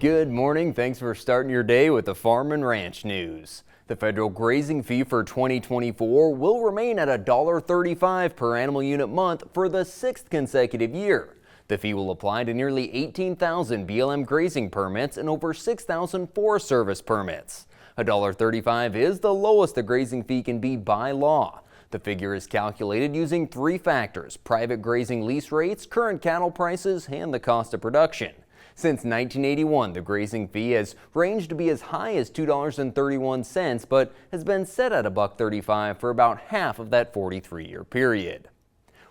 Good morning. Thanks for starting your day with the Farm and Ranch News. The federal grazing fee for 2024 will remain at $1.35 per animal unit month for the 6th consecutive year. The fee will apply to nearly 18,000 BLM grazing permits and over 6,000 Forest Service permits. $1.35 is the lowest the grazing fee can be by law. The figure is calculated using 3 factors: private grazing lease rates, current cattle prices, and the cost of production. Since 1981, the grazing fee has ranged to be as high as $2.31, but has been set at $1.35 for about half of that 43-year period.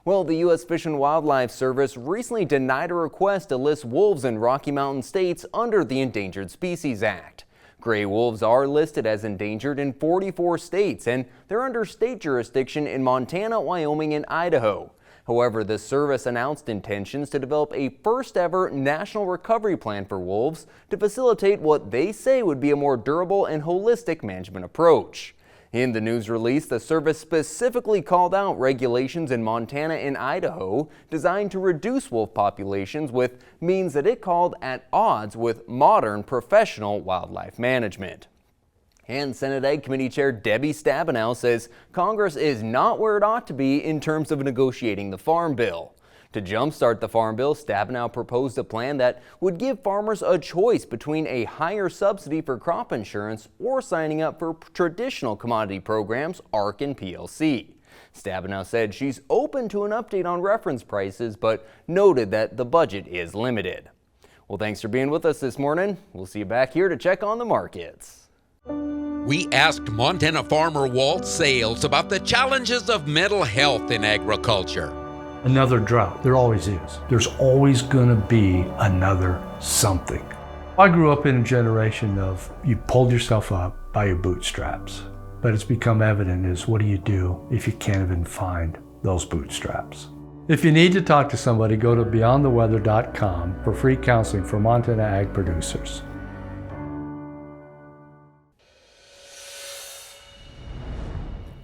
Well, the U.S. Fish and Wildlife Service recently denied a request to list wolves in Rocky Mountain states under the Endangered Species Act. Gray wolves are listed as endangered in 44 states, and they're under state jurisdiction in Montana, Wyoming, and Idaho. However, the service announced intentions to develop a first-ever national recovery plan for wolves to facilitate what they say would be a more durable and holistic management approach. In the news release, the service specifically called out regulations in Montana and Idaho designed to reduce wolf populations with means that it called at odds with modern professional wildlife management. And Senate Ag Committee Chair Debbie Stabenow says Congress is not where it ought to be in terms of negotiating the Farm Bill. To jumpstart the Farm Bill, Stabenow proposed a plan that would give farmers a choice between a higher subsidy for crop insurance or signing up for traditional commodity programs, ARC and PLC. Stabenow said she's open to an update on reference prices, but noted that the budget is limited. Well, thanks for being with us this morning. We'll see you back here to check on the markets. We asked Montana farmer Walt Sales about the challenges of mental health in agriculture. Another drought. There always is. There's always going to be another something. I grew up in a generation of you pulled yourself up by your bootstraps. But it's become evident is what do you do if you can't even find those bootstraps? If you need to talk to somebody, go to beyondtheweather.com for free counseling for Montana ag producers.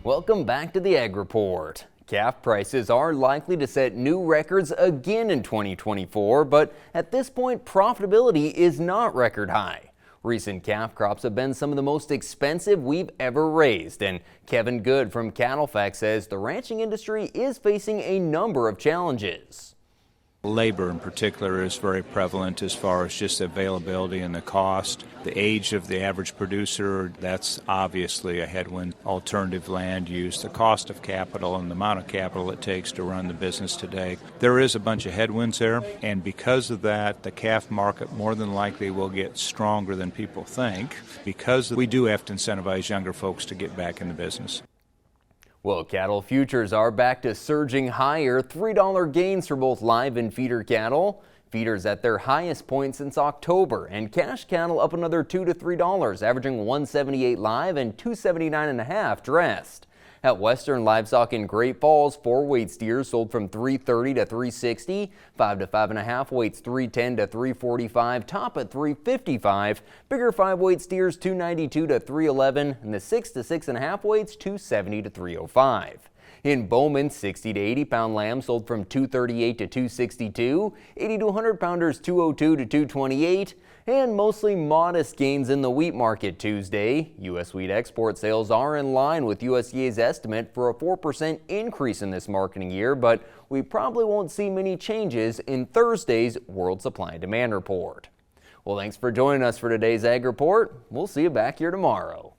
Welcome back to the Ag Report. Calf prices are likely to set new records again in 2024, but at this point, profitability is not record high. Recent calf crops have been some of the most expensive we've ever raised, and Kevin Good from CattleFax says the ranching industry is facing a number of challenges. Labor in particular is very prevalent as far as just availability and the cost. The age of the average producer, that's obviously a headwind. Alternative land use, the cost of capital and the amount of capital it takes to run the business today. There is a bunch of headwinds there, and because of that, the calf market more than likely will get stronger than people think because we do have to incentivize younger folks to get back in the business. Well, cattle futures are back to surging higher, $3 gains for both live and feeder cattle. Feeders at their highest point since October, and cash cattle up another $2 to $3, averaging $178 live and $279.5 dressed. At Western Livestock in Great Falls, 4-weight steers sold from $330 to $360, 5 to 5.5 weights $310 to $345, top at $355. Bigger 5-weight steers $292 to $311, and the 6 to 6.5 weights $270 to $305. In Bowman, 60 to 80 pound lambs sold from $238 to $262, 80 to 100 pounders $202 to $228, and mostly modest gains in the wheat market Tuesday. U.S. wheat export sales are in line with USDA's estimate for a 4% increase in this marketing year, but we probably won't see many changes in Thursday's World Supply and Demand report. Well, thanks for joining us for today's Ag Report. We'll see you back here tomorrow.